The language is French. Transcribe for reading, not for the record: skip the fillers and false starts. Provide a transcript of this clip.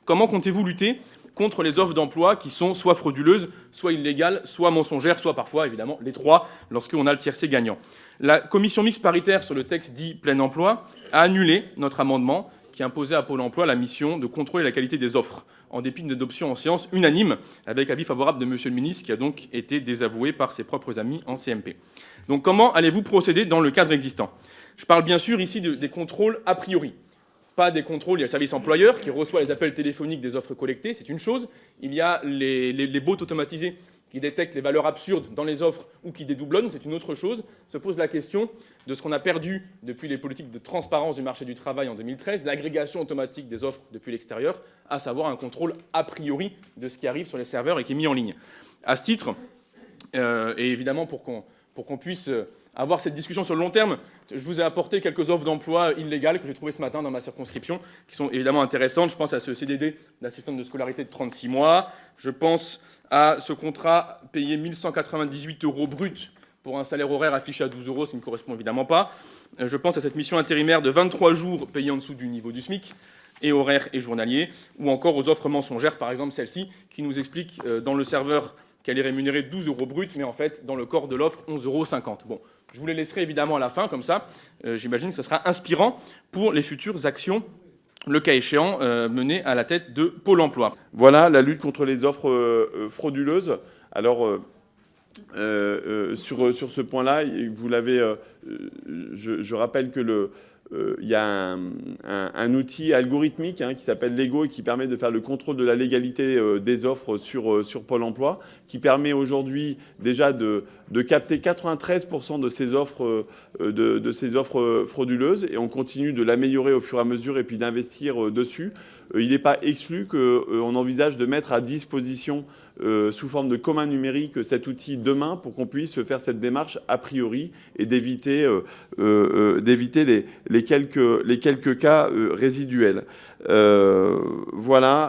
Comment comptez-vous lutter contre les offres d'emploi qui sont soit frauduleuses, soit illégales, soit mensongères, soit parfois, évidemment, les trois, lorsqu'on a le tiercé gagnant? La commission mixte paritaire sur le texte dit plein emploi a annulé notre amendement qui imposait à Pôle emploi la mission de contrôler la qualité des offres, en dépit d'une adoption en séance unanime, avec avis favorable de Monsieur le ministre, qui a donc été désavoué par ses propres amis en CMP. Donc comment allez-vous procéder dans le cadre existant? Je parle bien sûr ici des contrôles a priori. Pas des contrôles, il y a le service employeur qui reçoit les appels téléphoniques des offres collectées, c'est une chose. Il y a les bots automatisés qui détectent les valeurs absurdes dans les offres ou qui dédoublonnent, c'est une autre chose. Se pose la question de ce qu'on a perdu depuis les politiques de transparence du marché du travail en 2013, l'agrégation automatique des offres depuis l'extérieur, à savoir un contrôle a priori de ce qui arrive sur les serveurs et qui est mis en ligne. À ce titre, et évidemment pour qu'on puisse avoir cette discussion sur le long terme, je vous ai apporté quelques offres d'emploi illégales que j'ai trouvées ce matin dans ma circonscription, qui sont évidemment intéressantes. Je pense à ce CDD d'assistante de scolarité de 36 mois. Je pense à ce contrat payé 1 198 € brut pour un salaire horaire affiché à 12 €, ça ne correspond évidemment pas. Je pense à cette mission intérimaire de 23 jours payée en dessous du niveau du SMIC, et horaire et journalier, ou encore aux offres mensongères, par exemple celle-ci, qui nous explique dans le serveur qu'elle est rémunérée 12 € brut, mais en fait, dans le corps de l'offre, 11,50 €. Bon, je vous les laisserai évidemment à la fin, comme ça, j'imagine que ce sera inspirant pour les futures actions, le cas échéant, menées à la tête de Pôle emploi. Voilà la lutte contre les offres frauduleuses. Alors, sur ce point-là, vous l'avez. Je rappelle que il y a un outil algorithmique qui s'appelle Lego et qui permet de faire le contrôle de la légalité des offres sur Pôle emploi, qui permet aujourd'hui déjà de capter 93% de ces offres frauduleuses, et on continue de l'améliorer au fur et à mesure et puis d'investir dessus. Il n'est pas exclu qu'on envisage de mettre à disposition sous forme de commun numérique cet outil demain pour qu'on puisse faire cette démarche a priori et d'éviter les quelques cas résiduels. Voilà.